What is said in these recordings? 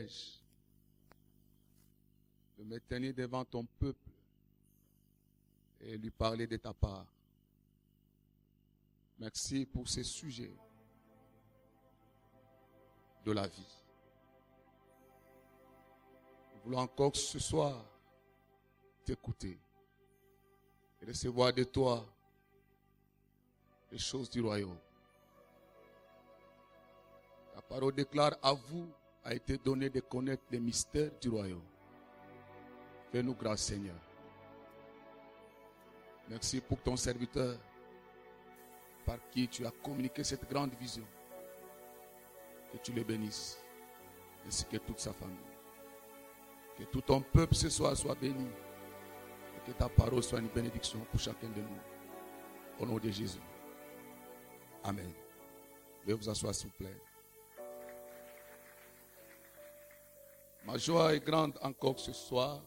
privilège de me tenir devant ton peuple et lui parler de ta part. Merci pour ces sujets de la vie. Nous voulons encore ce soir t'écouter et recevoir de toi les choses du royaume. La parole déclare: à vous a été donné de connaître les mystères du royaume. Fais-nous grâce, Seigneur. Merci pour ton serviteur par qui tu as communiqué cette grande vision. Que tu le bénisses, ainsi que toute sa famille. Que tout ton peuple ce soir soit béni. Et que ta parole soit une bénédiction pour chacun de nous. Au nom de Jésus. Amen. Veuillez vous asseoir, s'il vous plaît. Ma joie est grande encore ce soir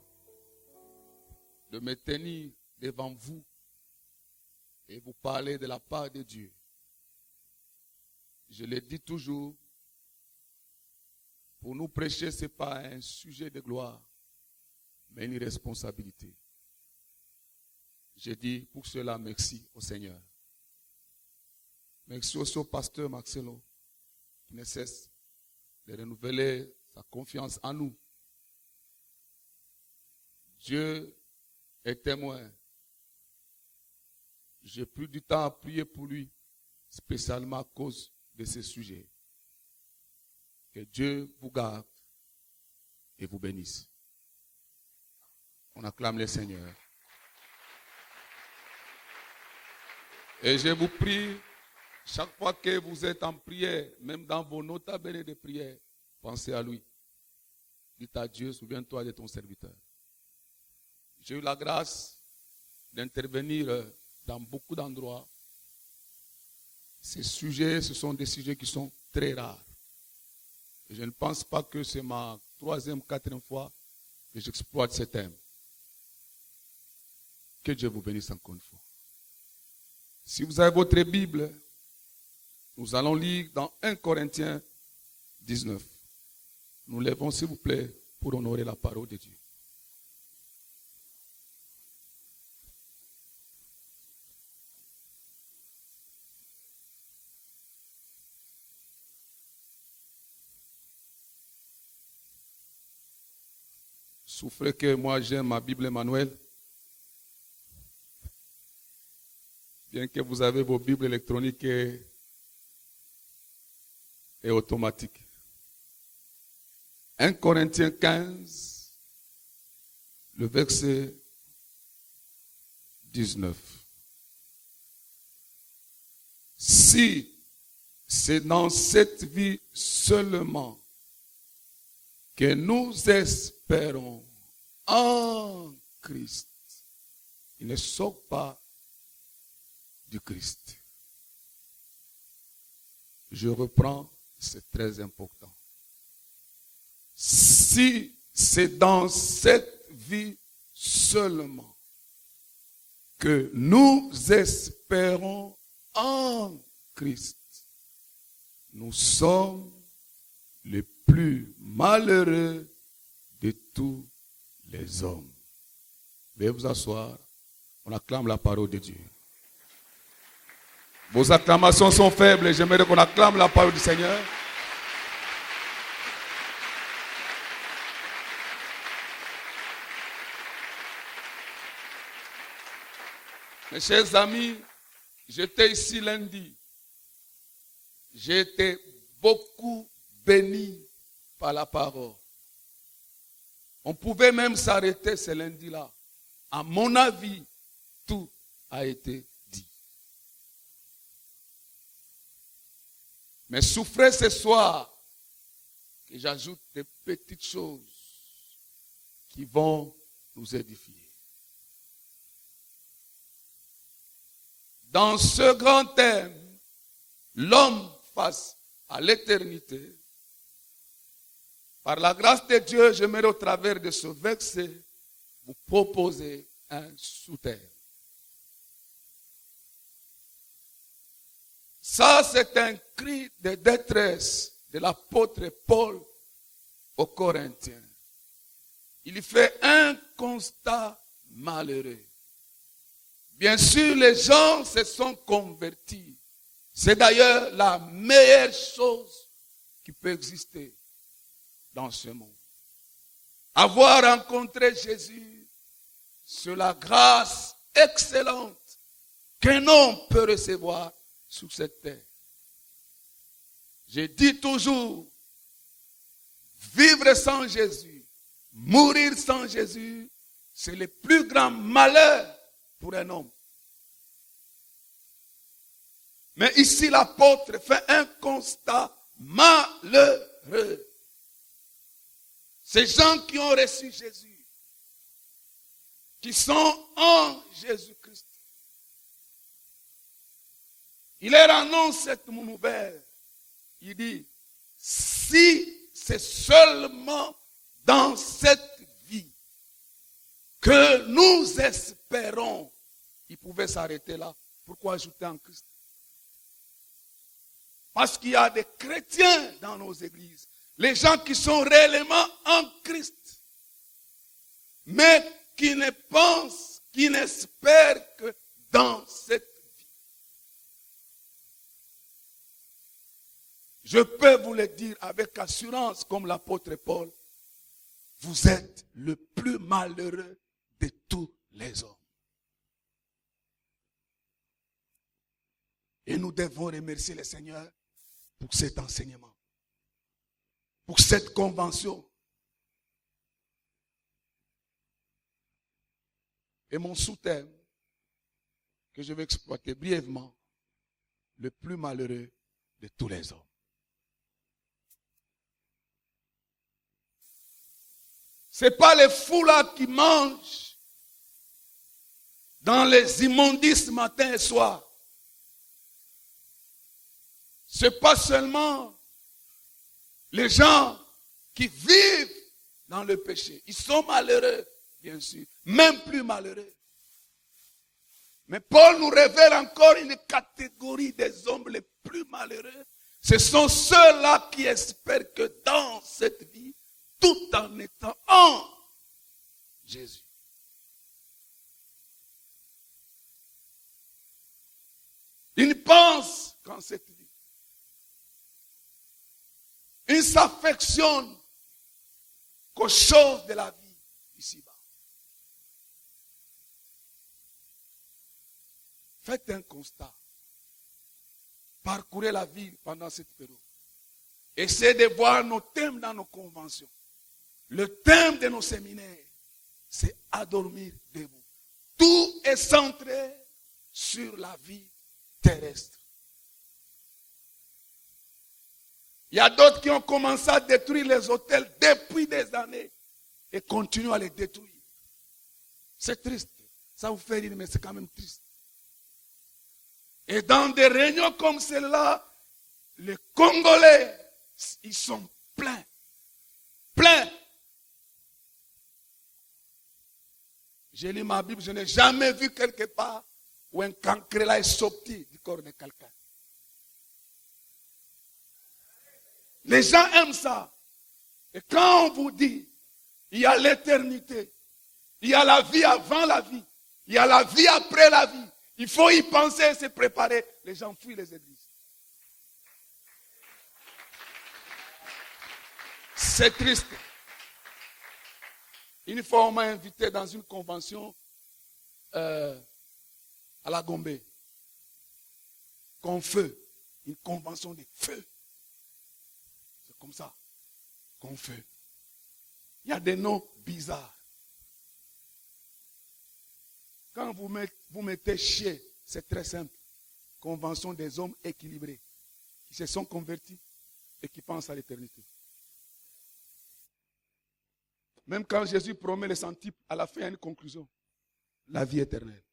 de me tenir devant vous et vous parler de la part de Dieu. Je le dis toujours, pour nous prêcher, ce n'est pas un sujet de gloire, mais une responsabilité. Je dis pour cela merci au Seigneur. Merci aussi au pasteur Marcelo, qui ne cesse de renouveler sa confiance en nous. Dieu est témoin. J'ai pris du temps à prier pour lui, spécialement à cause de ce sujet. Que Dieu vous garde et vous bénisse. On acclame le Seigneur. Et je vous prie, chaque fois que vous êtes en prière, même dans vos nota bene de prière, pensez à lui. Dites à Dieu, souviens-toi de ton serviteur. J'ai eu la grâce d'intervenir dans beaucoup d'endroits. Ces sujets, ce sont des sujets qui sont très rares. Et je ne pense pas que c'est ma 3e, 4e fois que j'exploite ce thème. Que Dieu vous bénisse encore une fois. Si vous avez votre Bible, nous allons lire dans 1 Corinthiens 19. Nous lèvons, s'il vous plaît, pour honorer la parole de Dieu. Souffrez que moi j'aime ma Bible Emmanuel. Bien que vous avez vos Bibles électroniques et automatiques. 1 Corinthiens 15, le verset 19. Si c'est dans cette vie seulement que nous espérons en Christ, il ne sort pas du Christ. Je reprends, c'est très important. Si c'est dans cette vie seulement que nous espérons en Christ, nous sommes les plus malheureux de tous les hommes. Veuillez vous asseoir. On acclame la parole de Dieu. Vos acclamations sont faibles et j'aimerais qu'on acclame la parole du Seigneur. Mes chers amis, j'étais ici lundi. J'ai été beaucoup béni par la parole. On pouvait même s'arrêter ce lundi-là. À mon avis, tout a été dit. Mais souffrez ce soir que j'ajoute des petites choses qui vont nous édifier. Dans ce grand thème, l'homme face à l'éternité, par la grâce de Dieu, j'aimerais au travers de ce verset vous proposer un sous-thème. Ça, c'est un cri de détresse de l'apôtre Paul aux Corinthiens, il fait un constat malheureux. Bien sûr, les gens se sont convertis. C'est d'ailleurs la meilleure chose qui peut exister dans ce monde. Avoir rencontré Jésus, c'est la grâce excellente qu'un homme peut recevoir sur cette terre. Je dis toujours, vivre sans Jésus, mourir sans Jésus, c'est le plus grand malheur pour un homme. Mais ici, l'apôtre fait un constat malheureux. Ces gens qui ont reçu Jésus, qui sont en Jésus-Christ, il leur annonce cette nouvelle. Il dit, si c'est seulement dans cette vie que nous espérons, il pouvait s'arrêter là. Pourquoi ajouter en Christ? Parce qu'il y a des chrétiens dans nos églises, les gens qui sont réellement en Christ, mais qui ne pensent, qui n'espèrent que dans cette vie. Je peux vous le dire avec assurance, comme l'apôtre Paul, vous êtes le plus malheureux de tous les hommes. Et nous devons remercier le Seigneur pour cet enseignement, pour cette convention. Et mon sous-thème, que je vais exploiter brièvement, le plus malheureux de tous les hommes. Ce n'est pas les fous là qui mangent dans les immondices matin et soir. Ce n'est pas seulement les gens qui vivent dans le péché. Ils sont malheureux, bien sûr, même plus malheureux. Mais Paul nous révèle encore une catégorie des hommes les plus malheureux. Ce sont ceux-là qui espèrent que dans cette vie, tout en étant en Jésus. Ils ne pensent qu'en cette vie. Ils s'affectionnent qu'aux choses de la vie ici-bas. Faites un constat. Parcourez la ville pendant cette période. Essayez de voir nos thèmes dans nos conventions. Le thème de nos séminaires, c'est adormir debout. Tout est centré sur la vie terrestre. Il y a d'autres qui ont commencé à détruire les hôtels depuis des années et continuent à les détruire. C'est triste. Ça vous fait rire, mais c'est quand même triste. Et dans des réunions comme celle-là, les Congolais, ils sont pleins. Pleins. J'ai lu ma Bible, je n'ai jamais vu quelque part où un cancréla est sorti du corps de quelqu'un. Les gens aiment ça. Et quand on vous dit, il y a l'éternité, il y a la vie avant la vie, il y a la vie après la vie, il faut y penser et se préparer. Les gens fuient les églises. C'est triste. Une fois, on m'a invité dans une convention à la Gombe. Confeu. Une convention de feu. C'est comme ça. Confeu. Il y a des noms bizarres. Quand vous mettez chez, c'est très simple. Convention des hommes équilibrés, qui se sont convertis et qui pensent à l'éternité. Même quand Jésus promet les centiples, à la fin, il y a une conclusion. La vie éternelle.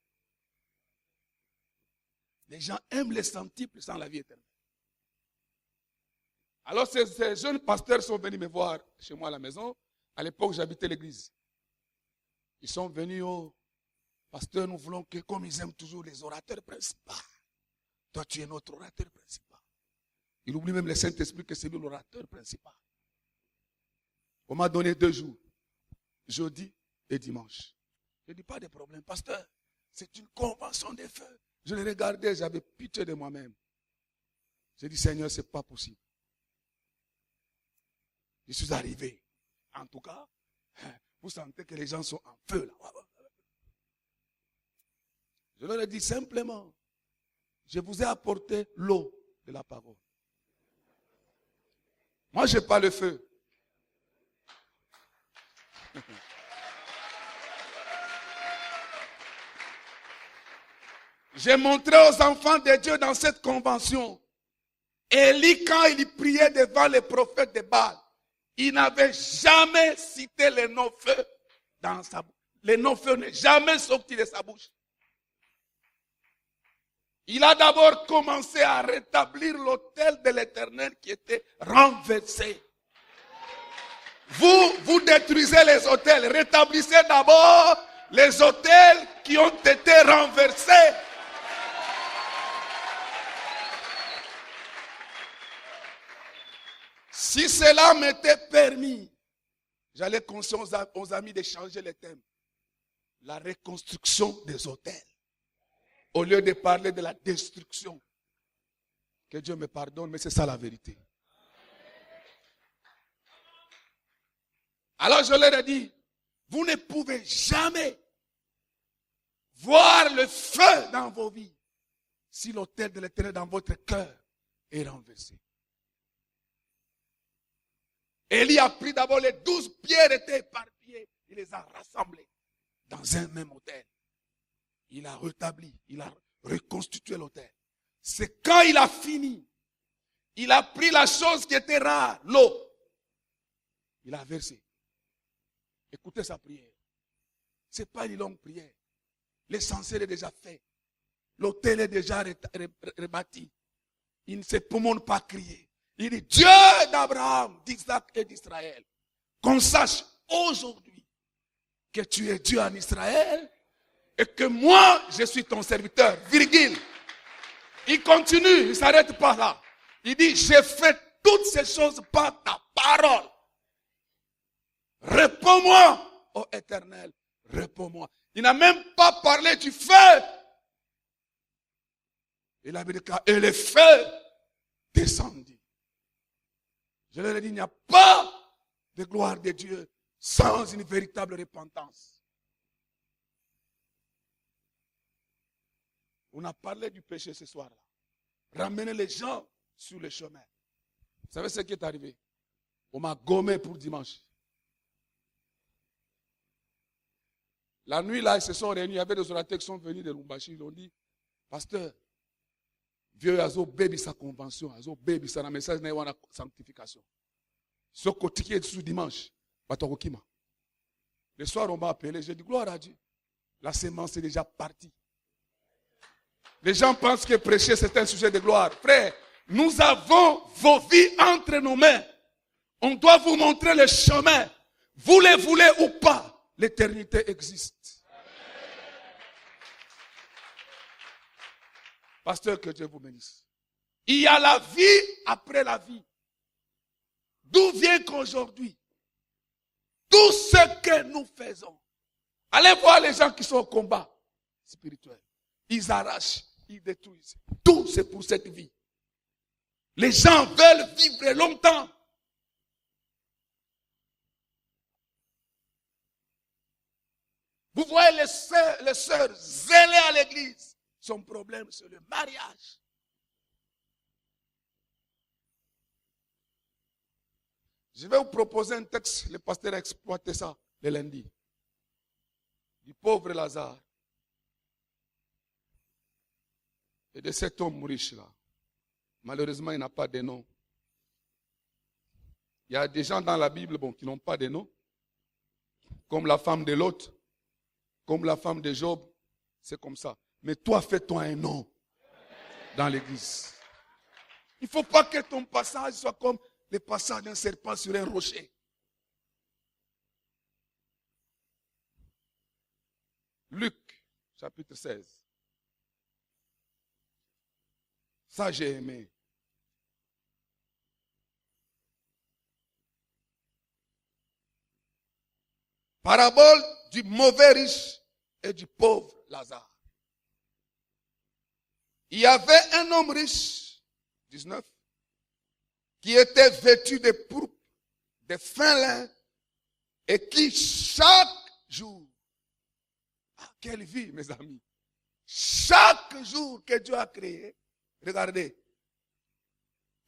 Les gens aiment les centiples sans la vie éternelle. Alors ces jeunes pasteurs sont venus me voir chez moi à la maison. À l'époque, j'habitais l'église. Ils sont venus au pasteur, nous voulons que, comme ils aiment toujours les orateurs principaux, toi tu es notre orateur principal. Il oublie même le Saint-Esprit que c'est lui l'orateur principal. On m'a donné 2 jours, jeudi et dimanche. Je dis pas de problème, pasteur, c'est une convention des feux. Je les regardais, j'avais pitié de moi-même. J'ai dit, Seigneur, ce n'est pas possible. Je suis arrivé. En tout cas, vous sentez que les gens sont en feu là. Je leur ai dit simplement, je vous ai apporté l'eau de la parole. Moi, je n'ai pas le feu. J'ai montré aux enfants de Dieu dans cette convention. Élie, quand il priait devant les prophètes de Baal, il n'avait jamais cité le nom-feu dans sa bouche. Le nom-feu n'est jamais sorti de sa bouche. Il a d'abord commencé à rétablir l'autel de l'Éternel qui était renversé. Vous détruisez les autels. Rétablissez d'abord les autels qui ont été renversés. Si cela m'était permis, j'allais conseiller aux amis de changer le thème. La reconstruction des autels. Au lieu de parler de la destruction. Que Dieu me pardonne, mais c'est ça la vérité. Alors je leur ai dit, vous ne pouvez jamais voir le feu dans vos vies si l'autel de l'Éternel dans votre cœur est renversé. Élie a pris d'abord les 12 pierres étaient éparpillées. Il les a rassemblées dans un même autel. Il a rétabli, il a reconstitué l'autel. C'est quand il a fini, il a pris la chose qui était rare, l'eau. Il a versé. Écoutez sa prière. Ce n'est pas une longue prière. L'essentiel est déjà fait. L'autel est déjà rebâti. Il ne se poumone pas crier. Il dit, Dieu d'Abraham, d'Isaac et d'Israël, qu'on sache aujourd'hui que tu es Dieu en Israël et que moi, je suis ton serviteur, virgule. Il continue, il ne s'arrête pas là. Il dit, j'ai fait toutes ces choses par ta parole. Réponds-moi, ô Éternel, réponds-moi. Il n'a même pas parlé du feu. Il avait dit, et le feu descendit. Je leur ai dit, il n'y a pas de gloire de Dieu sans une véritable repentance. On a parlé du péché ce soir-là. Ramener les gens sur le chemin. Vous savez ce qui est arrivé? On m'a gommé pour dimanche. La nuit, là, ils se sont réunis. Il y avait des orateurs qui sont venus de Lumbashi. Ils ont dit, pasteur, vieux Azo baby sa convention, Azo baby sa message n'a pas sanctification. Ce côté qui est sous dimanche, le soir, on m'a appelé. J'ai dit, gloire à Dieu. La sémence est déjà partie. Les gens pensent que prêcher, c'est un sujet de gloire. Frère, nous avons vos vies entre nos mains. On doit vous montrer le chemin. Vous le voulez ou pas, l'éternité existe. Pasteur, que Dieu vous bénisse. Il y a la vie après la vie. D'où vient qu'aujourd'hui, tout ce que nous faisons, allez voir les gens qui sont au combat spirituel. Ils arrachent, ils détruisent. Tout c'est pour cette vie. Les gens veulent vivre longtemps. Vous voyez les sœurs zélées à l'église. Son problème, c'est le mariage. Je vais vous proposer un texte. Le pasteur a exploité ça le lundi. Du pauvre Lazare. Et de cet homme riche-là. Malheureusement, il n'a pas de nom. Il y a des gens dans la Bible qui n'ont pas de nom. Comme la femme de Lot. Comme la femme de Job. C'est comme ça. Mais toi, fais-toi un nom dans l'église. Il ne faut pas que ton passage soit comme le passage d'un serpent sur un rocher. Luc, chapitre 16. Ça, j'ai aimé. Parabole du mauvais riche et du pauvre Lazare. Il y avait un homme riche, 19, qui était vêtu de pourpre, de fin lin, et qui chaque jour, quelle vie mes amis, chaque jour que Dieu a créé, regardez,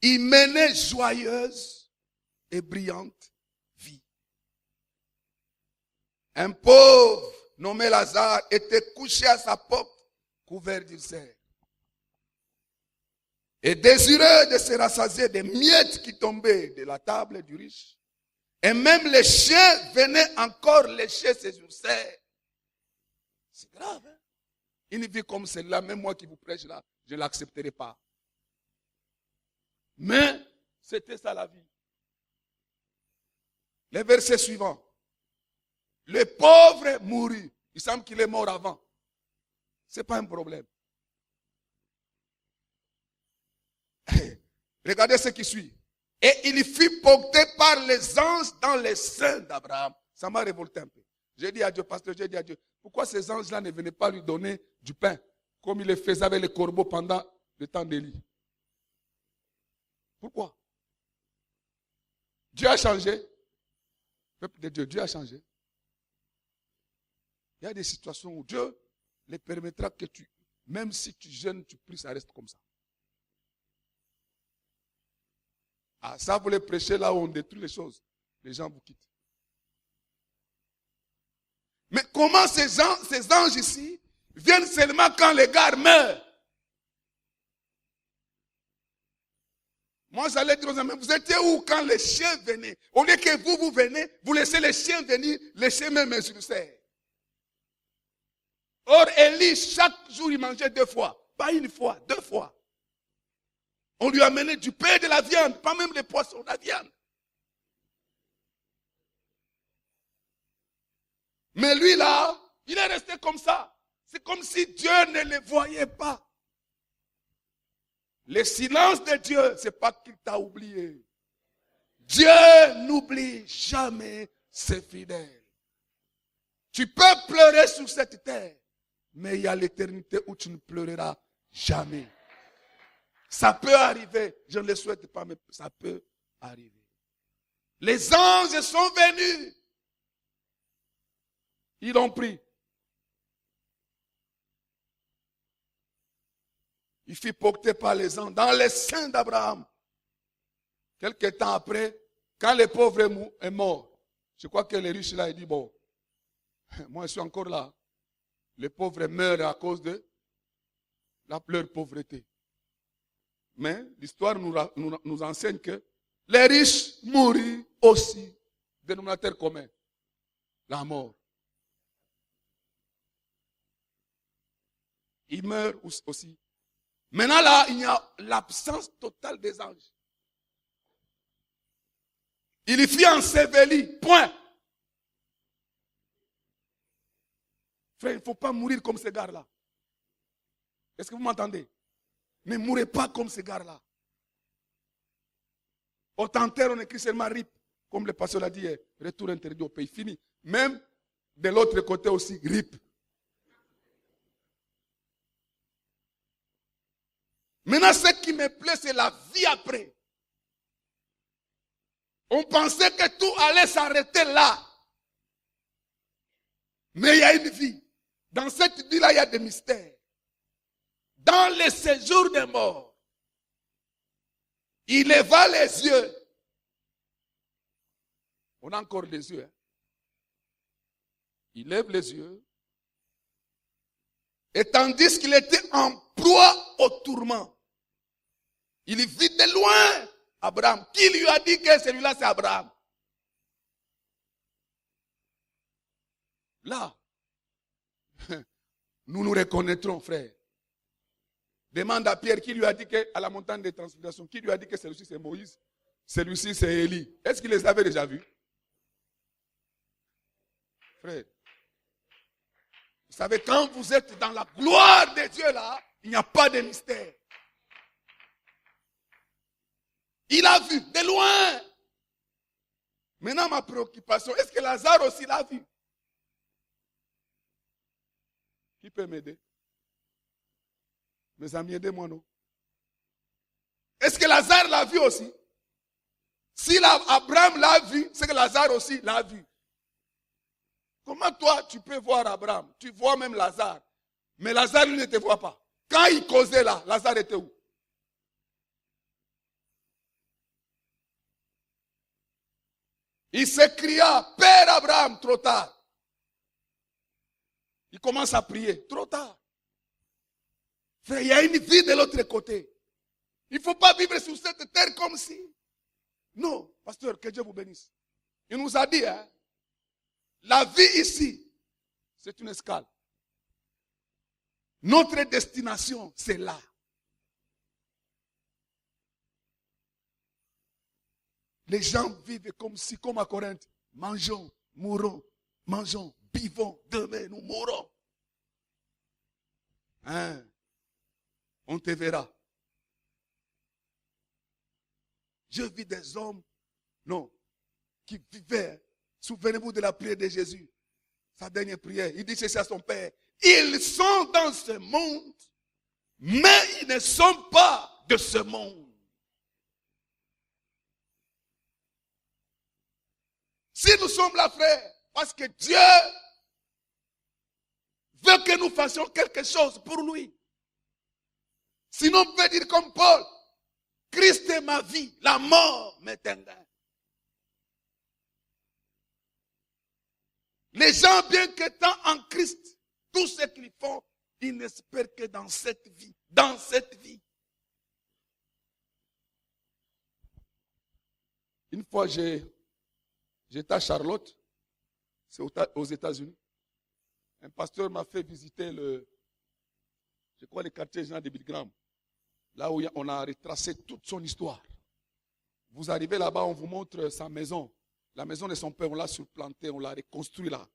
il menait joyeuse et brillante vie. Un pauvre nommé Lazare était couché à sa porte, couvert d'ulcères. Et désireux de se rassasier des miettes qui tombaient de la table du riche. Et même les chiens venaient encore lécher ses ulcères. C'est grave, hein? Une vie comme celle-là, même moi qui vous prêche là, je ne l'accepterai pas. Mais c'était ça la vie. Les versets suivants. Le pauvre mourut. Il semble qu'il est mort avant. Ce n'est pas un problème. Regardez ce qui suit. Et il fut porté par les anges dans les seins d'Abraham. Ça m'a révolté un peu. J'ai dit à Dieu, pasteur, j'ai dit à Dieu, pourquoi ces anges-là ne venaient pas lui donner du pain, comme il le faisait avec les corbeaux pendant le temps d'Élie? Pourquoi? Dieu a changé. Peuple de Dieu, Dieu a changé. Il y a des situations où Dieu les permettra que tu, même si tu jeûnes, tu pries, ça reste comme ça. Ah, ça, vous les prêchez là où on détruit les choses. Les gens vous quittent. Mais comment ces anges ici viennent seulement quand les gars meurent? Moi, j'allais dire aux amis, vous étiez où quand les chiens venaient? Au lieu que vous venez, vous laissez les chiens venir, lécher même mes ulcères. Or, Élie, chaque jour, il mangeait 2 fois. Pas une fois, 2 fois. On lui amenait du pain et de la viande, pas même les poissons, la viande. Mais lui là, il est resté comme ça. C'est comme si Dieu ne le voyait pas. Le silence de Dieu, ce n'est pas qu'il t'a oublié. Dieu n'oublie jamais ses fidèles. Tu peux pleurer sur cette terre, mais il y a l'éternité où tu ne pleureras jamais. Ça peut arriver, je ne le souhaite pas, mais ça peut arriver. Les anges sont venus. Ils l'ont pris. Il fut porté par les anges dans les seins d'Abraham. Quelque temps après, quand le pauvre est mort, je crois que le riche là, il dit, bon, moi je suis encore là. Les pauvres meurent à cause de leur pauvreté. Mais l'histoire nous enseigne que les riches mourent aussi. Dénominateur commun, la mort. Ils meurent aussi. Maintenant là, il y a l'absence totale des anges. Il y fit enseveli, point. Frère, il ne faut pas mourir comme ces gars-là. Est-ce que vous m'entendez? Ne mourrez pas comme ces gars-là. Au terre, on écrit seulement RIP. Comme le pasteur l'a dit, retour interdit au pays. Fini. Même de l'autre côté aussi, RIP. Maintenant, ce qui me plaît, c'est la vie après. On pensait que tout allait s'arrêter là. Mais il y a une vie. Dans cette vie-là, il y a des mystères. Dans le séjour des morts, il leva les yeux. On a encore les yeux. Hein? Il lève les yeux. Et tandis qu'il était en proie au tourment, il vit de loin Abraham. Qui lui a dit que celui-là c'est Abraham? Là, nous nous reconnaîtrons, frère. Demande à Pierre qui lui a dit qu'à la montagne des transfigurations, qui lui a dit que celui-ci c'est Moïse, celui-ci c'est Élie. Est-ce qu'il les avait déjà vus? Frère, vous savez, quand vous êtes dans la gloire de Dieu là, il n'y a pas de mystère. Il a vu de loin. Maintenant ma préoccupation, est-ce que Lazare aussi l'a vu? Qui peut m'aider? Mes amis, aidez-moi, non? Est-ce que Lazare l'a vu aussi? Si Abraham l'a vu, c'est que Lazare aussi l'a vu. Comment toi, tu peux voir Abraham? Tu vois même Lazare. Mais Lazare, lui, ne te voit pas. Quand il causait là, Lazare était où? Il s'écria, Père Abraham, trop tard. Il commence à prier, trop tard. Frère, il y a une vie de l'autre côté. Il ne faut pas vivre sur cette terre comme si. Non, pasteur, que Dieu vous bénisse. Il nous a dit, la vie ici, c'est une escale. Notre destination, c'est là. Les gens vivent comme si, comme à Corinthe, mangeons, mourons, mangeons, vivons, demain nous mourrons. Hein? On te verra. Je vis des hommes, non, qui vivaient. Souvenez-vous de la prière de Jésus. Sa dernière prière. Il dit ceci à son Père. Ils sont dans ce monde, mais ils ne sont pas de ce monde. Si nous sommes là, frère, parce que Dieu veut que nous fassions quelque chose pour lui. Sinon, on peut dire comme Paul, Christ est ma vie, la mort m'est un gain. Les gens, bien qu'étant en Christ, tout ce qu'ils font, ils n'espèrent que dans cette vie. Dans cette vie. Une fois, j'étais à Charlotte, c'est aux États-Unis. Un pasteur m'a fait visiter le quartier général de Billy Graham. Là où on a retracé toute son histoire. Vous arrivez là-bas, on vous montre sa maison. La maison de son père, on l'a surplantée, on l'a reconstruit là,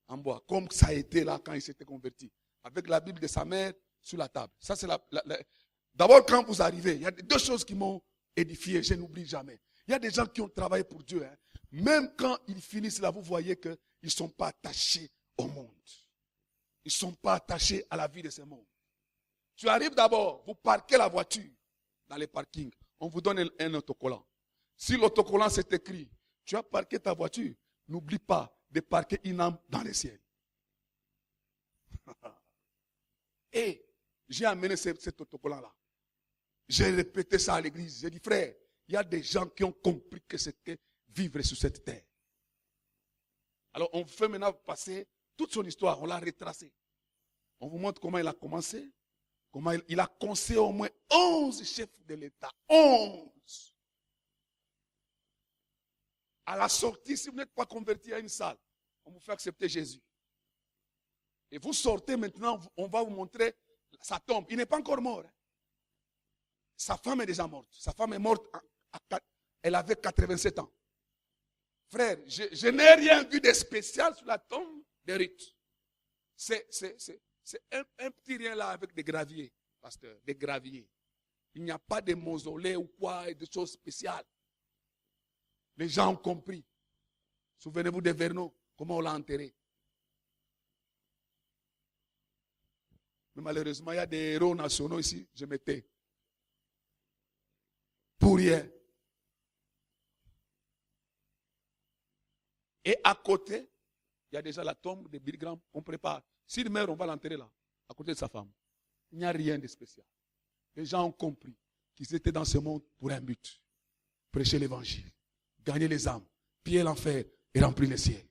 en bois. Comme ça a été là quand il s'était converti. Avec la Bible de sa mère sur la table. Ça, c'est D'abord, quand vous arrivez, il y a deux choses qui m'ont édifié, je n'oublie jamais. Il y a des gens qui ont travaillé pour Dieu. Même quand ils finissent là, vous voyez qu'ils ne sont pas attachés au monde. Ils ne sont pas attachés à la vie de ce monde. Tu arrives d'abord, vous parquez la voiture dans les parkings. On vous donne un autocollant. Si l'autocollant c'est écrit, tu as parqué ta voiture, n'oublie pas de parquer une âme dans le ciel. Et j'ai amené cet autocollant-là. J'ai répété ça à l'église. J'ai dit, frère, il y a des gens qui ont compris que c'était vivre sur cette terre. Alors on fait maintenant passer toute son histoire, on l'a retracée. On vous montre comment il a commencé. Comment il a conseillé au moins 11 chefs de l'État. 11. À la sortie, si vous n'êtes pas converti à une salle, on vous fait accepter Jésus. Et vous sortez maintenant, on va vous montrer sa tombe. Il n'est pas encore mort. Sa femme est déjà morte. Sa femme est morte, elle avait 87 ans. Frère, je n'ai rien vu de spécial sur la tombe de Ruth. C'est un petit rien là avec des graviers, pasteur, des graviers. Il n'y a pas de mausolée ou quoi, et de choses spéciales. Les gens ont compris. Souvenez-vous de Vernon, comment on l'a enterré. Mais malheureusement, il y a des héros nationaux ici, je m'étais. Pour rien. Et à côté, il y a déjà la tombe de Billy Graham, on prépare. S'il meurt, on va l'enterrer là, à côté de sa femme. Il n'y a rien de spécial. Les gens ont compris qu'ils étaient dans ce monde pour un but. Prêcher l'évangile, gagner les âmes, piller l'enfer et remplir le ciel.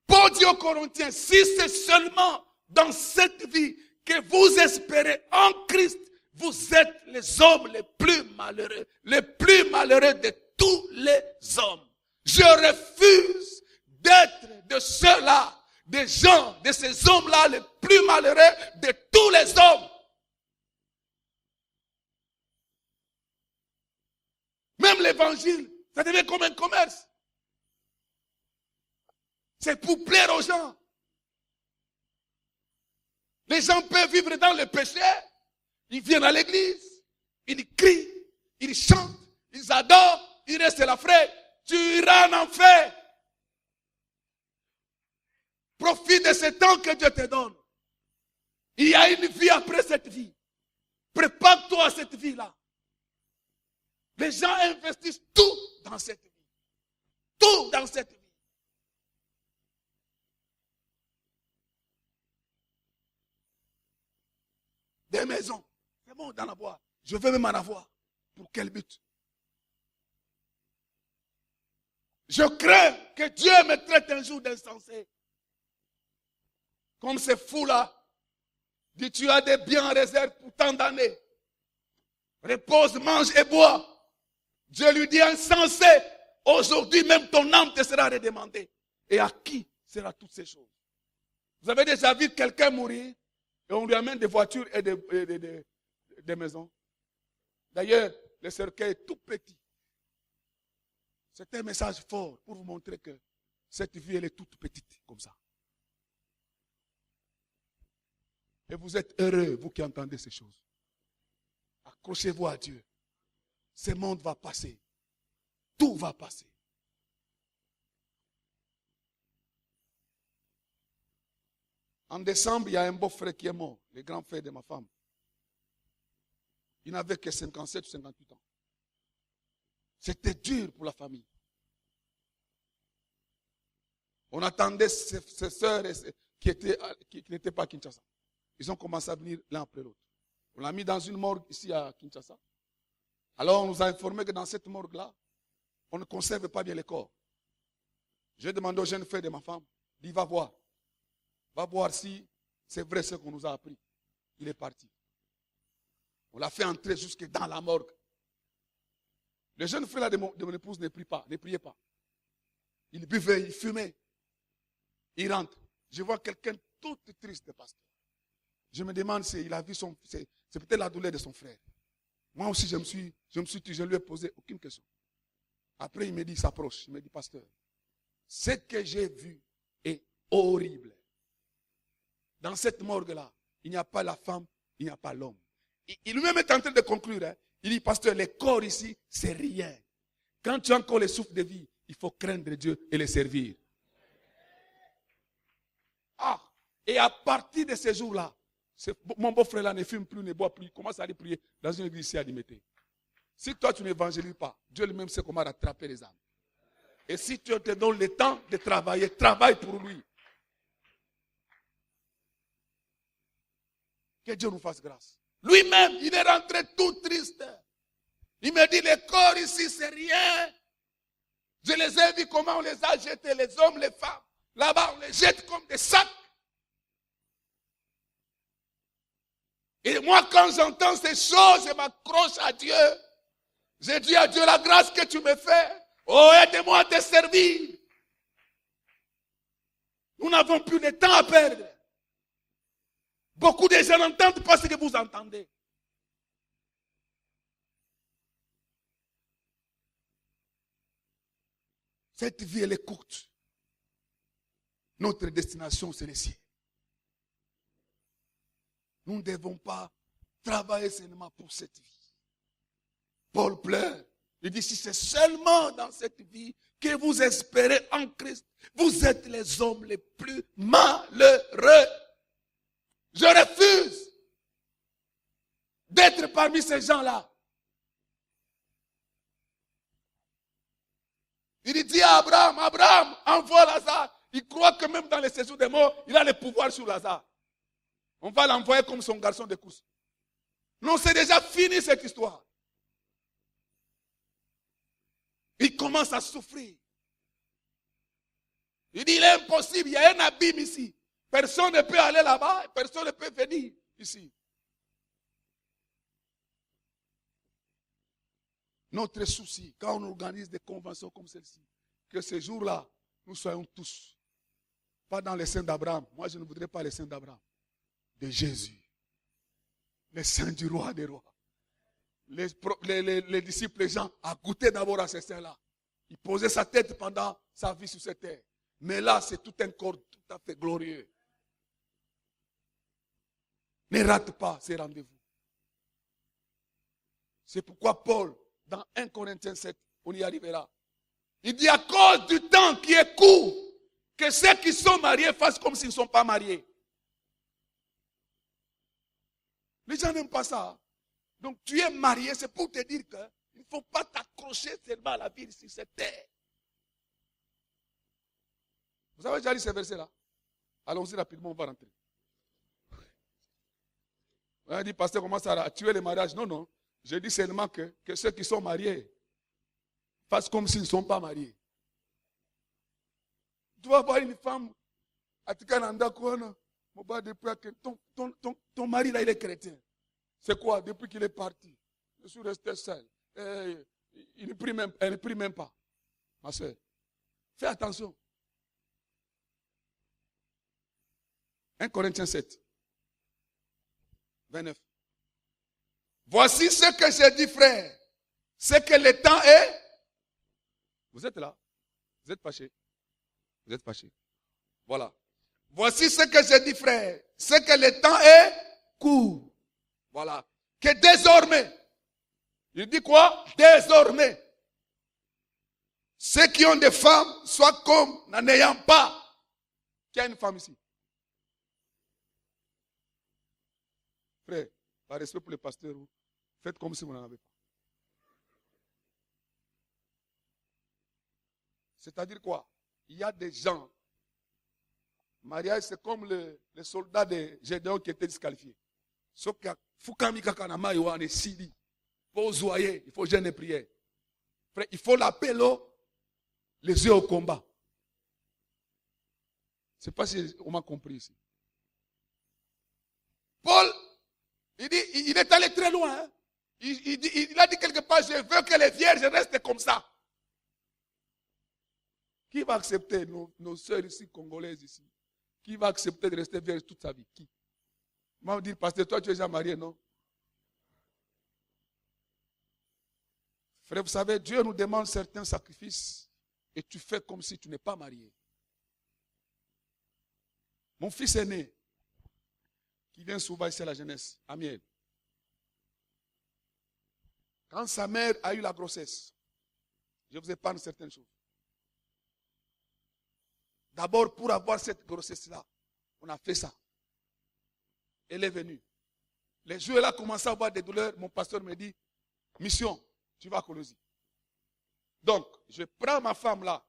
Paul dit aux Corinthiens, si c'est seulement dans cette vie que vous espérez en Christ, vous êtes les hommes les plus malheureux de tous les hommes. Je refuse d'être de ceux-là, des gens, de ces hommes-là les plus malheureux de tous les hommes. Même l'évangile, ça devient comme un commerce. C'est pour plaire aux gens. Les gens peuvent vivre dans le péché. Ils viennent à l'église, ils crient, ils chantent, ils adorent, ils restent là, frère. Tu iras en enfer. Profite de ce temps que Dieu te donne. Il y a une vie après cette vie. Prépare-toi à cette vie-là. Les gens investissent tout dans cette vie. Tout dans cette vie. Des maisons. C'est bon d'en avoir. Je veux même en avoir. Pour quel but? Je crains que Dieu me traite un jour d'insensé. Comme ces fous-là. Dit, tu as des biens en réserve pour tant d'années. Repose, mange et bois. Dieu lui dit, insensé, aujourd'hui même ton âme te sera redemandée. Et à qui sera toutes ces choses? Vous avez déjà vu quelqu'un mourir et on lui amène des voitures et des maisons. D'ailleurs, le cercueil est tout petit. C'est un message fort pour vous montrer que cette vie, elle est toute petite, comme ça. Et vous êtes heureux, vous qui entendez ces choses. Accrochez-vous à Dieu. Ce monde va passer. Tout va passer. En décembre, il y a un beau-frère qui est mort, le grand frère de ma femme. Il n'avait que 57 ou 58 ans. C'était dur pour la famille. On attendait ses sœurs qui n'étaient pas à Kinshasa. Ils ont commencé à venir l'un après l'autre. On l'a mis dans une morgue ici à Kinshasa. Alors on nous a informé que dans cette morgue-là, on ne conserve pas bien les corps. J'ai demandé au jeune frère de ma femme, il va voir. Va voir si c'est vrai ce qu'on nous a appris. Il est parti. On l'a fait entrer jusque dans la morgue. Le jeune frère de mon épouse ne priait pas. Il buvait, il fumait. Il rentre. Je vois quelqu'un tout triste, pasteur. Je me demande s'il a vu c'est peut-être la douleur de son frère. Moi aussi, je me suis tué, je ne lui ai posé aucune question. Après, il me dit, il s'approche. Il me dit, pasteur, ce que j'ai vu est horrible. Dans cette morgue-là, il n'y a pas la femme, il n'y a pas l'homme. Il lui-même est en train de conclure. Hein. Il dit, pasteur, les corps ici, c'est rien. Quand tu as encore le souffle de vie, il faut craindre Dieu et le servir. Ah, et à partir de ces jours-là, mon beau-frère là ne fume plus, ne boit plus, il commence à aller prier dans une église ici à Limité. Si toi tu n'évangélises pas, Dieu lui-même sait comment rattraper les âmes. Et si tu te donnes le temps de travailler, travaille pour lui. Que Dieu nous fasse grâce. Lui-même, il est rentré tout triste. Il me dit, les corps ici, c'est rien. Je les ai vus comment on les a jetés, les hommes, les femmes. Là-bas, on les jette comme des sacs. Et moi, quand j'entends ces choses, je m'accroche à Dieu. Je dis à Dieu la grâce que tu me fais. Oh, aide-moi à te servir. Nous n'avons plus de temps à perdre. Beaucoup de gens n'entendent pas ce que vous entendez. Cette vie, elle est courte. Notre destination, c'est le ciel. Nous ne devons pas travailler seulement pour cette vie. Paul pleure. Il dit, si c'est seulement dans cette vie que vous espérez en Christ, vous êtes les hommes les plus malheureux. Je refuse d'être parmi ces gens-là. Il dit à Abraham, Abraham, envoie Lazare. Il croit que même dans les séjours des morts, il a le pouvoir sur Lazare. On va l'envoyer comme son garçon de course. Non, c'est déjà fini cette histoire. Il commence à souffrir. Il dit, il est impossible, il y a un abîme ici. Personne ne peut aller là-bas, personne ne peut venir ici. Notre souci, quand on organise des conventions comme celle-ci, que ce jour-là, nous soyons tous, pas dans les saints d'Abraham. Moi, je ne voudrais pas les saints d'Abraham. De Jésus, les saints du roi des rois. Les disciples, les gens, a goûté d'abord à ces saints-là. Il posait sa tête pendant sa vie sur cette terre. Mais là, c'est tout un corps tout à fait glorieux. Ne rate pas ces rendez-vous. C'est pourquoi Paul, dans 1 Corinthiens 7, on y arrivera. Il dit à cause du temps qui est court, que ceux qui sont mariés fassent comme s'ils ne sont pas mariés. Les gens n'aiment pas ça. Donc tu es marié, c'est pour te dire qu'il ne faut pas t'accrocher seulement à la vie sur cette terre. Vous avez déjà lu ces versets-là? Allons-y rapidement, on va rentrer. On a dit, pasteur, commence à tuer les mariages. Non, non. Je dis seulement que ceux qui sont mariés fassent comme s'ils ne sont pas mariés. Tu vas voir une femme, ton mari là, il est chrétien. C'est quoi? Depuis qu'il est parti, je suis resté seul. Il ne prie même pas. Ma soeur, fais attention. 1 Corinthiens 7, 29. Voici ce que j'ai dit, frère. C'est que le temps est... Vous êtes là? Vous êtes fâchés? Vous êtes fâchés? Voilà. Voici ce que j'ai dit, frère. C'est que le temps est court. Voilà. Que désormais, il dit quoi? Désormais, ceux qui ont des femmes soient comme n'en ayant pas. Qui a une femme ici? Frère, par respect pour les pasteurs, faites comme si vous n'en avez pas. C'est-à-dire quoi? Il y a des gens. Mariage, c'est comme les soldats de Gédéon qui étaient disqualifiés. Sauf qu'il y a Fukami Kakanama Yohane Sidi. Il faut zoyer, il faut jeûner et prier. Frère, il faut l'appeler les yeux au combat. Je ne sais pas si on m'a compris ici. Paul, il est allé très loin. Hein? Il a dit quelque part, je veux que les vierges restent comme ça. Qui va accepter nos sœurs ici, congolaises ici? Qui va accepter de rester vierge toute sa vie? Qui? Moi, on dit, pasteur, toi, tu es déjà marié, non? Frère, vous savez, Dieu nous demande certains sacrifices et tu fais comme si tu n'es pas marié. Mon fils aîné, qui vient souvent ici à la jeunesse, Amiel, quand sa mère a eu la grossesse, je vous épargne certaines choses. D'abord, pour avoir cette grossesse-là, on a fait ça. Elle est venue. Les jours, elle a commencé à avoir des douleurs. Mon pasteur me dit, mission, tu vas à Colosie. Donc, je prends ma femme là,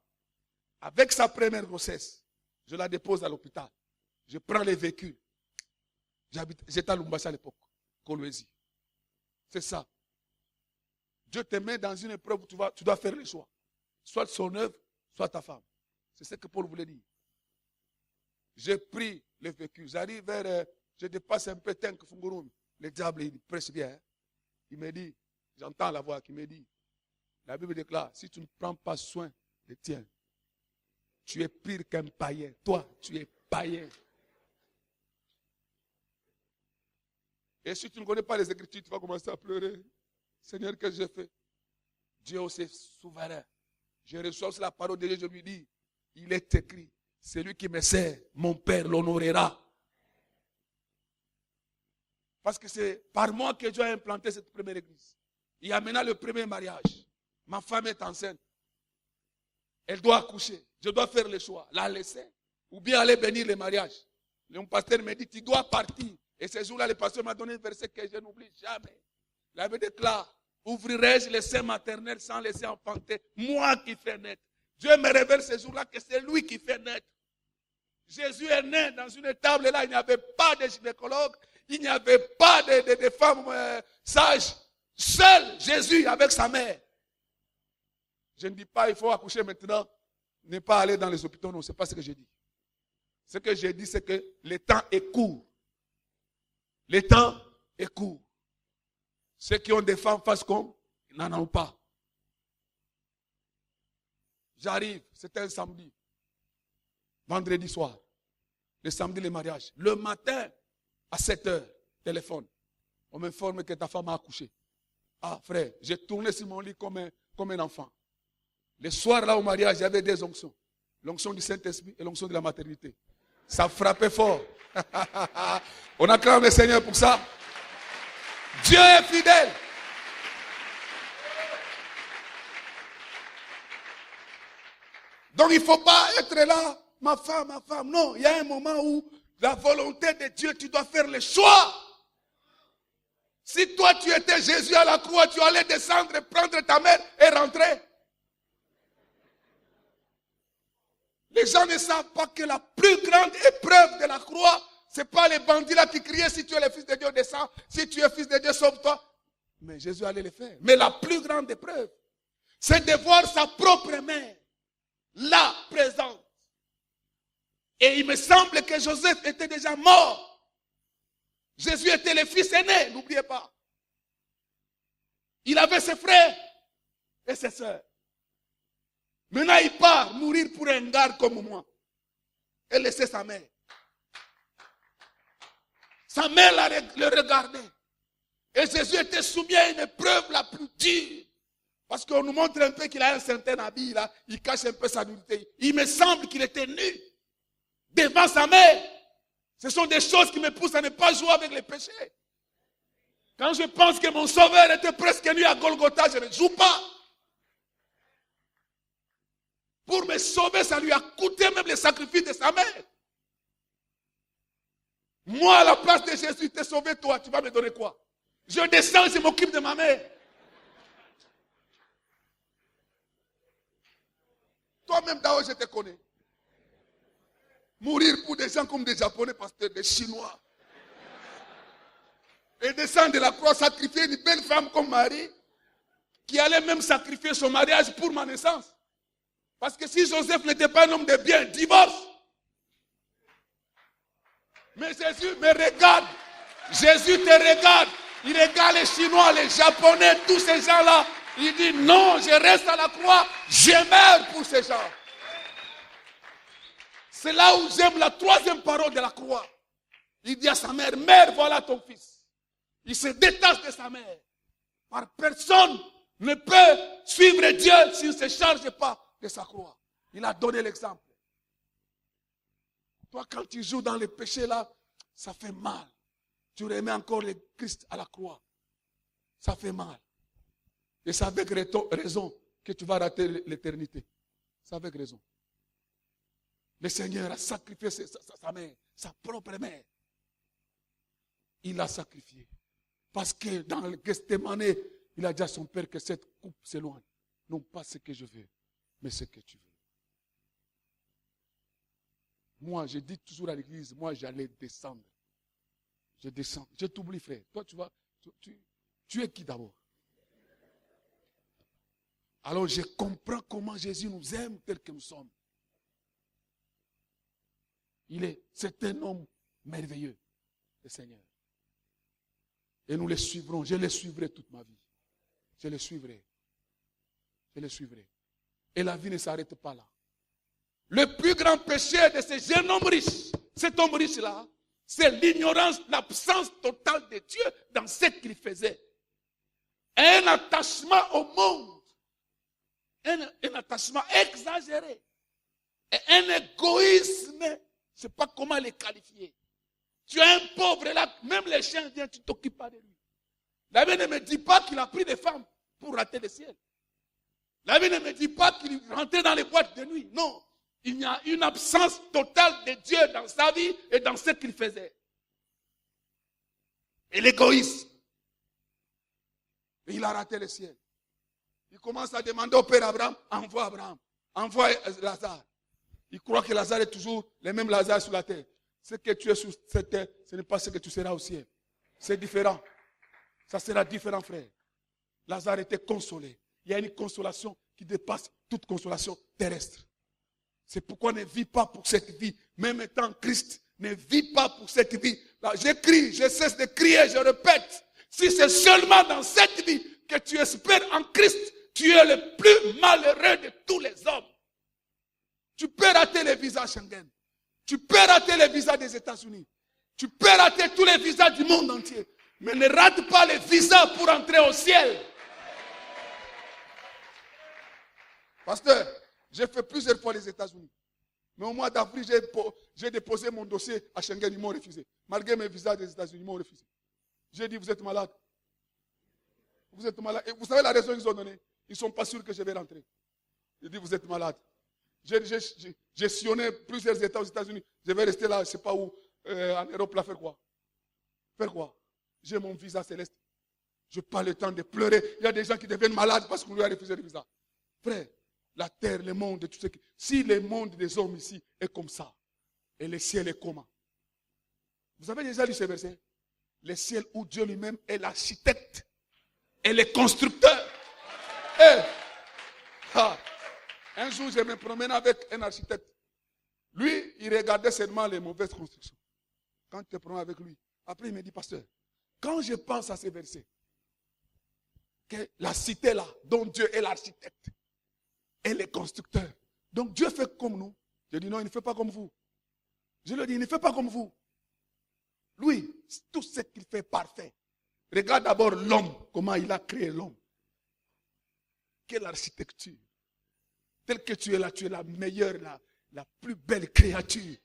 avec sa première grossesse, je la dépose à l'hôpital. Je prends les véhicules. J'étais à Lumbashi à l'époque, Colosie. C'est ça. Dieu te met dans une épreuve où tu dois faire le choix. Soit son œuvre, soit ta femme. C'est ce que Paul voulait dire. J'ai pris les véhicules. J'arrive vers, je dépasse un peu Tenk Fungurum. Le diable, il prêche bien. Hein? Il me dit, j'entends la voix qui me dit, la Bible déclare, si tu ne prends pas soin de tiens, tu es pire qu'un païen. Toi, tu es païen. Et si tu ne connais pas les Écritures, tu vas commencer à pleurer. Seigneur, qu'est-ce que j'ai fait? Dieu aussi est souverain. Je reçois la parole de Dieu, je lui dis, il est écrit, celui qui me sert, mon Père l'honorera. Parce que c'est par moi que Dieu a implanté cette première église. Il a maintenant le premier mariage. Ma femme est enceinte. Elle doit accoucher. Je dois faire le choix. La laisser ou bien aller bénir le mariage. Le pasteur me dit, tu dois partir. Et ce jour-là, le pasteur m'a donné un verset que je n'oublie jamais. Il avait déclaré, ouvrirai-je les seins maternels sans laisser enfanter, moi qui fais naître. Dieu me révèle ce jour-là que c'est lui qui fait naître. Jésus est né dans une table, et là, il n'y avait pas de gynécologue, il n'y avait pas de femmes sages. Seul Jésus avec sa mère. Je ne dis pas il faut accoucher maintenant, ne pas aller dans les hôpitaux, non, ce n'est pas ce que j'ai dit. Ce que j'ai dit, c'est que le temps est court. Le temps est court. Ceux qui ont des femmes fassent comme, ils n'en ont pas. J'arrive, c'était un samedi. Vendredi soir. Le samedi, le mariage. Le matin, à 7h, téléphone. On m'informe que ta femme a accouché. Ah, frère, j'ai tourné sur mon lit comme un enfant. Le soir, là, au mariage, il y avait des onctions. L'onction du Saint-Esprit et l'onction de la maternité. Ça frappait fort. On acclame le Seigneur pour ça. Dieu est fidèle. Donc il ne faut pas être là ma femme. Non, il y a un moment où la volonté de Dieu, tu dois faire le choix. Si toi tu étais Jésus à la croix, tu allais descendre, prendre ta mère et rentrer. Les gens ne savent pas que la plus grande épreuve de la croix, ce n'est pas les bandits là qui criaient si tu es le fils de Dieu, descends. Si tu es fils de Dieu, sauve-toi. Mais Jésus allait le faire. Mais la plus grande épreuve, c'est de voir sa propre mère là, présente. Et il me semble que Joseph était déjà mort. Jésus était le fils aîné, n'oubliez pas. Il avait ses frères et ses sœurs. Maintenant, il part mourir pour un gars comme moi. Et laisser sa mère. Sa mère le regardait. Et Jésus était soumis à une épreuve la plus dure. Parce qu'on nous montre un peu qu'il a un certain habit là. Il cache un peu sa nudité. Il me semble qu'il était nu. Devant sa mère. Ce sont des choses qui me poussent à ne pas jouer avec les péchés. Quand je pense que mon sauveur était presque nu à Golgotha, je ne joue pas. Pour me sauver, ça lui a coûté même le sacrifice de sa mère. Moi, à la place de Jésus, t'es sauvé toi, tu vas me donner quoi? Je descends, je m'occupe de ma mère. Toi-même, d'abord, je te connais. Mourir pour des gens comme des Japonais, pasteurs, des Chinois. Et descendre de la croix, sacrifier une belle femme comme Marie, qui allait même sacrifier son mariage pour ma naissance. Parce que si Joseph n'était pas un homme de bien, divorce. Mais Jésus me regarde. Jésus te regarde. Il regarde les Chinois, les Japonais, tous ces gens-là. Il dit non, je reste à la croix, je meurs pour ces gens. C'est là où j'aime la troisième parole de la croix. Il dit à sa mère, mère, voilà ton fils. Il se détache de sa mère. Par personne ne peut suivre Dieu s'il ne se charge pas de sa croix. Il a donné l'exemple. Toi, quand tu joues dans les péchés là, ça fait mal. Tu remets encore le Christ à la croix. Ça fait mal. Et c'est avec raison que tu vas rater l'éternité. C'est avec raison. Le Seigneur a sacrifié sa mère, sa propre mère. Il l'a sacrifié. Parce que dans le Gethsemane, il a dit à son père que cette coupe s'éloigne. Non pas ce que je veux, mais ce que tu veux. Moi, je dis toujours à l'église, moi j'allais descendre. Je descends. Je t'oublie, frère. Toi, tu vois, tu es qui d'abord? Alors je comprends comment Jésus nous aime tel que nous sommes. C'est un homme merveilleux, le Seigneur. Et nous le suivrons. Je le suivrai toute ma vie. Je le suivrai. Je le suivrai. Et la vie ne s'arrête pas là. Le plus grand péché de ce jeune homme riche, cet homme riche-là, c'est l'ignorance, l'absence totale de Dieu dans ce qu'il faisait. Un attachement au monde. Un attachement exagéré. Et un égoïsme, je ne sais pas comment les qualifier. Tu es un pauvre là, même les chiens viennent, tu ne t'occupes pas de lui. La Bible ne me dit pas qu'il a pris des femmes pour rater le ciel. La Bible ne me dit pas qu'il rentrait dans les boîtes de nuit. Non. Il y a une absence totale de Dieu dans sa vie et dans ce qu'il faisait. Et l'égoïsme. Et il a raté le ciel. Il commence à demander au Père Abraham, envoie Lazare. Il croit que Lazare est toujours le même Lazare sur la terre. Ce que tu es sur cette terre, ce n'est pas ce que tu seras au ciel. C'est différent. Ça sera différent, frère. Lazare était consolé. Il y a une consolation qui dépasse toute consolation terrestre. C'est pourquoi ne vis pas pour cette vie. Même étant Christ, ne vis pas pour cette vie. Là, je crie, je cesse de crier, je répète. Si c'est seulement dans cette vie que tu espères en Christ, tu es le plus malheureux de tous les hommes. Tu peux rater les visas Schengen. Tu peux rater les visas des États-Unis. Tu peux rater tous les visas du monde entier. Mais ne rate pas les visas pour entrer au ciel. Pasteur, j'ai fait plusieurs fois les États-Unis. Mais au mois d'avril, j'ai déposé mon dossier à Schengen, ils m'ont refusé. Malgré mes visas des États-Unis, ils m'ont refusé. J'ai dit, vous êtes malade. Vous êtes malade. Et vous savez la raison qu'ils ont donnée? Ils ne sont pas sûrs que je vais rentrer. J'ai dit, vous êtes malade. J'ai sillonné plusieurs États aux États-Unis. Je vais rester là, je ne sais pas où, en Europe, là, faire quoi? Faire quoi? J'ai mon visa céleste. Je n'ai pas le temps de pleurer. Il y a des gens qui deviennent malades parce qu'on lui a refusé le visa. Frère, la terre, le monde, tout ce qui... Si le monde des hommes ici est comme ça, et le ciel est comment? Vous avez déjà lu ce verset? Le ciel où Dieu lui-même est l'architecte et le constructeur. Un jour, je me promenais avec un architecte. Lui, il regardait seulement les mauvaises constructions. Quand tu te promènes avec lui, après il me dit, pasteur, quand je pense à ces versets, que la cité là, dont Dieu est l'architecte et le constructeur, donc Dieu fait comme nous. Je dis non, il ne fait pas comme vous. Je lui dis, il ne fait pas comme vous. Lui, tout ce qu'il fait parfait. Regarde d'abord l'homme, comment il a créé l'homme. Quelle architecture. Tel que tu es là, tu es la meilleure, la plus belle créature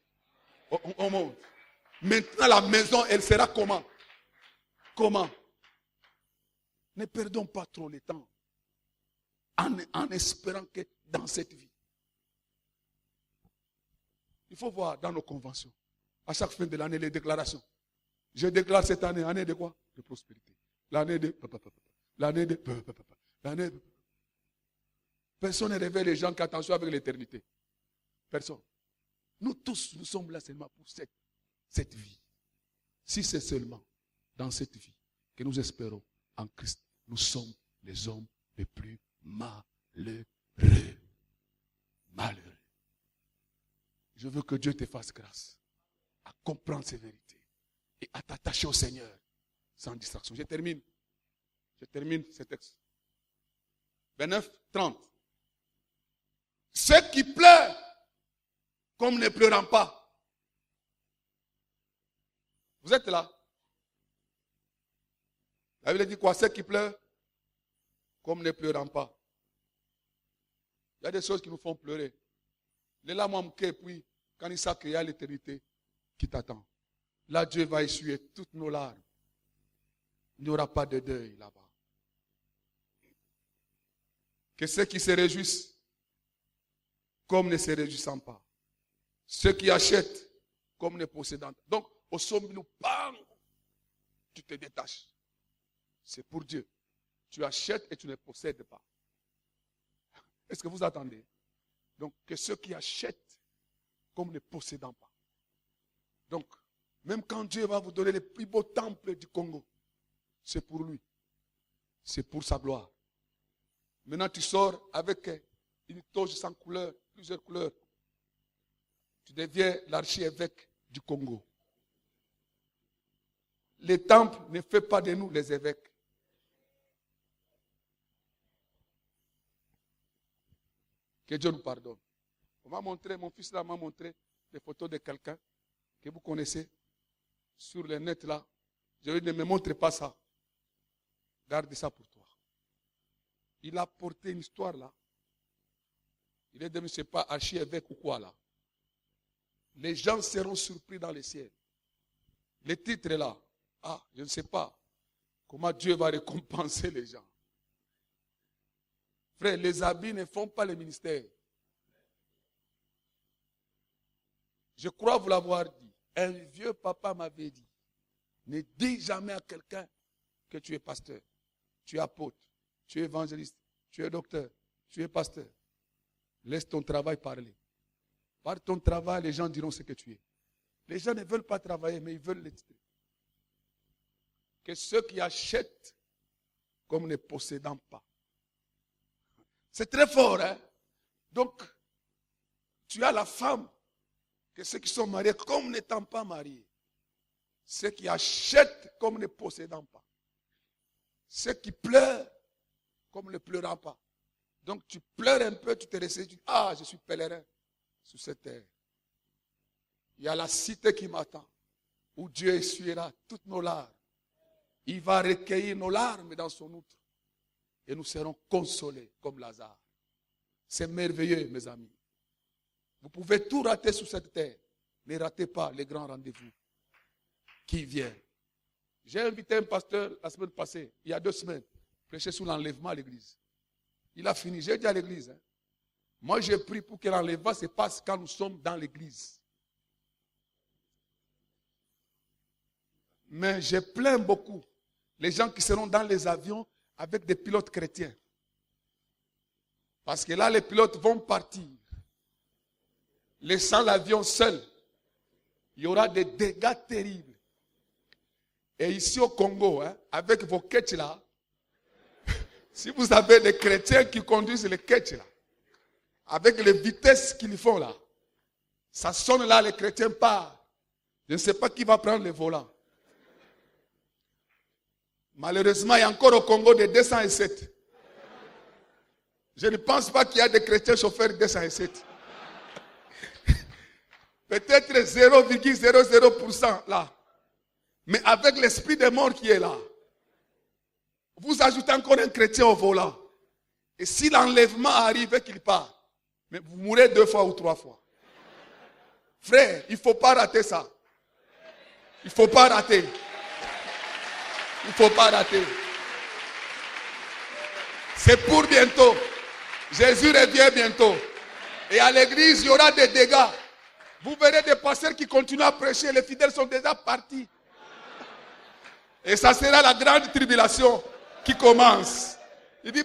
au monde. Maintenant, la maison, elle sera comment? Comment? Ne perdons pas trop le temps en espérant que dans cette vie, il faut voir dans nos conventions, à chaque fin de l'année, les déclarations. Je déclare cette année, année de quoi? De prospérité. L'année de... L'année de... L'année de... Personne ne révèle les gens qui attention avec l'éternité. Personne. Nous tous, nous sommes là seulement pour cette vie. Si c'est seulement dans cette vie que nous espérons en Christ, nous sommes les hommes les plus malheureux. Malheureux. Je veux que Dieu te fasse grâce à comprendre ces vérités et à t'attacher au Seigneur sans distraction. Je termine ce texte. 29, 30. Ceux qui pleurent comme ne pleurant pas. Vous êtes là? La Bible dit quoi? Ceux qui pleurent comme ne pleurant pas. Il y a des choses qui nous font pleurer. Les larmes puis quand il sait qu'il y a l'éternité qui t'attend. Là, Dieu va essuyer toutes nos larmes. Il n'y aura pas de deuil là-bas. Que ceux qui se réjouissent comme ne se réjouissant pas. Ceux qui achètent comme ne possédant. Donc, au sommet, nous bang, tu te détaches. C'est pour Dieu. Tu achètes et tu ne possèdes pas. Est-ce que vous attendez? Donc, que ceux qui achètent comme ne possédant pas. Donc, même quand Dieu va vous donner le plus beau temple du Congo, c'est pour lui. C'est pour sa gloire. Maintenant, tu sors avec une toge sans couleur, plusieurs couleurs. Tu deviens l'archi-évêque du Congo. Les temples ne font pas de nous les évêques. Que Dieu nous pardonne. Mon fils là m'a montré des photos de quelqu'un que vous connaissez sur le net là. Je lui ai dit, ne me montre pas ça. Garde ça pour toi. Il a porté une histoire là. Il est devenu, je ne sais pas, archi-évêque ou quoi là. Les gens seront surpris dans le ciel. Le titre est là. Ah, je ne sais pas comment Dieu va récompenser les gens. Frère, les habits ne font pas le ministère. Je crois vous l'avoir dit. Un vieux papa m'avait dit, ne dis jamais à quelqu'un que tu es pasteur, tu es apôtre, tu es évangéliste, tu es docteur, tu es pasteur. Laisse ton travail parler. Par ton travail, les gens diront ce que tu es. Les gens ne veulent pas travailler, mais ils veulent l'être. Que ceux qui achètent comme ne possédant pas. C'est très fort, hein? Donc, tu as la femme, que ceux qui sont mariés comme n'étant pas mariés. Ceux qui achètent comme ne possédant pas. Ceux qui pleurent comme ne pleurant pas. Donc, tu pleures un peu, tu te récits, tu dis, ah, je suis pèlerin sur cette terre. Il y a la cité qui m'attend, où Dieu essuiera toutes nos larmes. Il va recueillir nos larmes dans son outre. Et nous serons consolés comme Lazare. C'est merveilleux, mes amis. Vous pouvez tout rater sur cette terre. Ne ratez pas les grands rendez-vous qui viennent. J'ai invité un pasteur la semaine passée, il y a 2 semaines, prêcher sur l'enlèvement à l'église. Il a fini, j'ai dit à l'église, hein, Moi, je prie pour que l'enlèvement se passe quand nous sommes dans l'église. Mais je plains beaucoup les gens qui seront dans les avions avec des pilotes chrétiens. Parce que là, les pilotes vont partir, laissant l'avion seul. Il y aura des dégâts terribles. Et ici au Congo, avec vos ketchs là, si vous avez des chrétiens qui conduisent les ketchs là, avec les vitesses qu'ils font là, ça sonne là, les chrétiens partent. Je ne sais pas qui va prendre le volant. Malheureusement, il y a encore au Congo des 207. Je ne pense pas qu'il y a des chrétiens chauffeurs 207. Peut-être 0,00% là. Mais avec l'esprit des morts qui est là, vous ajoutez encore un chrétien au volant. Et si l'enlèvement arrive et qu'il part, mais vous mourrez 2 fois ou 3 fois. Frère, il ne faut pas rater ça. Il ne faut pas rater. Il ne faut pas rater. C'est pour bientôt. Jésus revient bientôt. Et à l'église, il y aura des dégâts. Vous verrez des pasteurs qui continuent à prêcher. Les fidèles sont déjà partis. Et ça sera la grande tribulation qui commence. Il dit,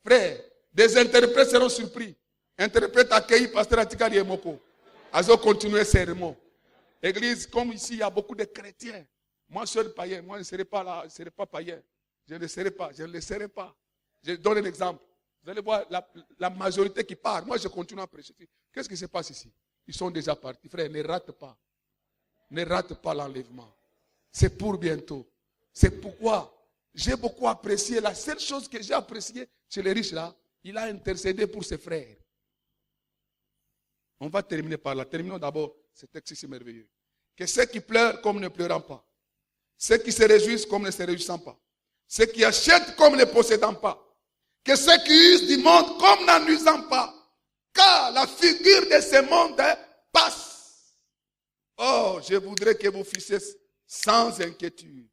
frère, des interprètes seront surpris. Interprète accueilli, pasteur Atikari et Moko. Azo continuer serment. Église, comme ici, il y a beaucoup de chrétiens. Moi, seul païen, moi, je ne serai pas là, je ne serai pas païen. Je ne le serai pas, je ne le serai pas. Je donne un exemple. Vous allez voir la majorité qui part. Moi, je continue à prêcher. Qu'est-ce qui se passe ici? Ils sont déjà partis. Frère, ne rate pas. Ne rate pas l'enlèvement. C'est pour bientôt. C'est pourquoi j'ai beaucoup apprécié. La seule chose que j'ai appréciée chez les riches là, il a intercédé pour ses frères. On va terminer par là. Terminons d'abord ce texte si merveilleux. Que ceux qui pleurent comme ne pleurant pas. Ceux qui se réjouissent comme ne se réjouissant pas. Ceux qui achètent comme ne possédant pas. Que ceux qui usent du monde comme n'en usant pas. Car la figure de ce monde passe. Oh, je voudrais que vous fissiez sans inquiétude.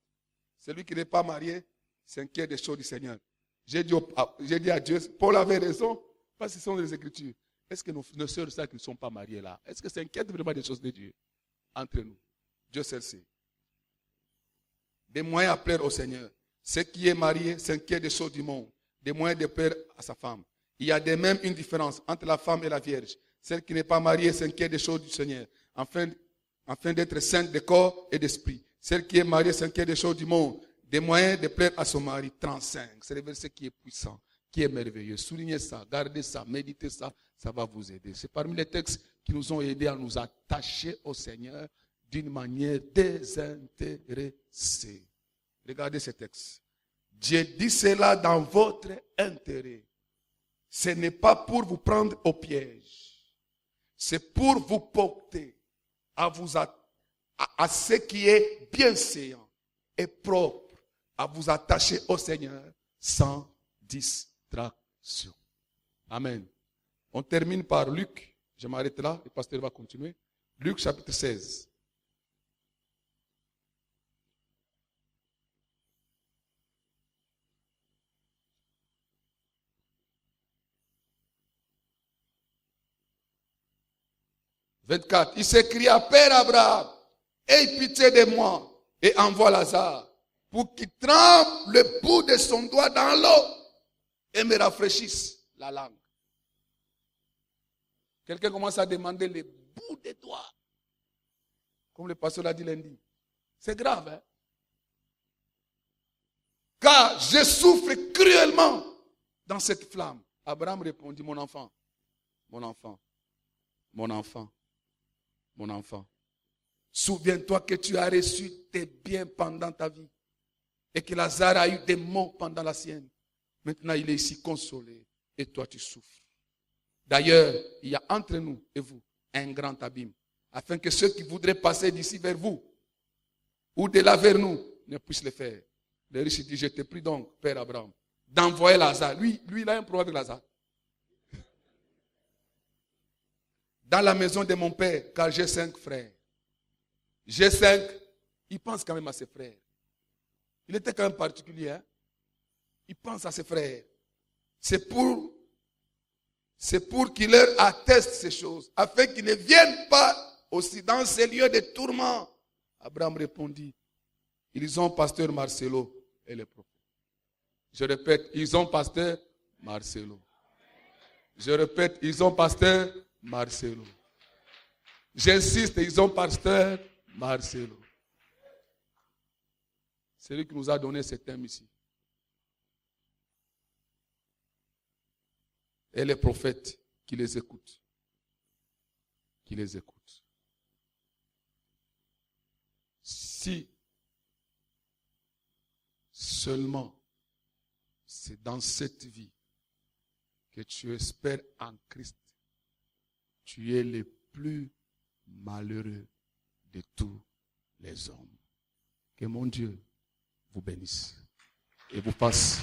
Celui qui n'est pas marié s'inquiète des choses du Seigneur. J'ai dit à Dieu, Paul avait raison, parce que ce sont des Écritures. Est-ce que nos sœurs qui ne sont pas mariées là, est-ce que s'inquiètent vraiment des choses de Dieu entre nous? Dieu seul sait. Des moyens à plaire au Seigneur. Ce qui est marié s'inquiète des choses du monde. Des moyens de plaire à sa femme. Il y a de même une différence entre la femme et la vierge. Celle qui n'est pas mariée s'inquiète des choses du Seigneur, afin d'être sainte de corps et d'esprit. Celle qui est mariée s'inquiète des choses du monde, des moyens de plaire à son mari. 35. C'est le verset qui est puissant, qui est merveilleux. Soulignez ça, gardez ça, méditez ça, ça va vous aider. C'est parmi les textes qui nous ont aidés à nous attacher au Seigneur d'une manière désintéressée. Regardez ce texte. Dieu dit cela dans votre intérêt. Ce n'est pas pour vous prendre au piège. C'est pour vous porter à ce qui est bienséant et propre, à vous attacher au Seigneur sans distraction. Amen. On termine par Luc. Je m'arrête là, le pasteur va continuer. Luc chapitre 16. « 24. Il s'écria, Père Abraham, aie pitié de moi et envoie Lazare pour qu'il trempe le bout de son doigt dans l'eau et me rafraîchisse la langue. » Quelqu'un commence à demander le bout des doigts. Comme le pasteur l'a dit lundi. C'est grave, hein? Car je souffre cruellement dans cette flamme. Abraham répondit, mon enfant, mon enfant, mon enfant. Mon enfant, souviens-toi que tu as reçu tes biens pendant ta vie et que Lazare a eu des maux pendant la sienne. Maintenant, il est ici consolé et toi, tu souffres. D'ailleurs, il y a entre nous et vous un grand abîme, afin que ceux qui voudraient passer d'ici vers vous ou de là vers nous ne puissent le faire. Le riche dit, je te prie donc, Père Abraham, d'envoyer Lazare. Lui, il a un problème avec Lazare. Dans la maison de mon père, car j'ai 5 frères. J'ai 5, il pense quand même à ses frères. Il était quand même particulier. Hein? Il pense à ses frères. c'est pour qu'il leur atteste ces choses, afin qu'ils ne viennent pas aussi dans ces lieux de tourment. Abraham répondit, ils ont pasteur Marcelo et les prophètes. Je répète, ils ont pasteur Marcelo. Je répète, ils ont pasteur Marcelo. J'insiste, ils ont pasteur Marcelo. C'est lui qui nous a donné ce thème ici. Et les prophètes qui les écoutent. Qui les écoutent. Si seulement c'est dans cette vie que tu espères en Christ, tu es le plus malheureux de tous les hommes. Que mon Dieu vous bénisse et vous fasse.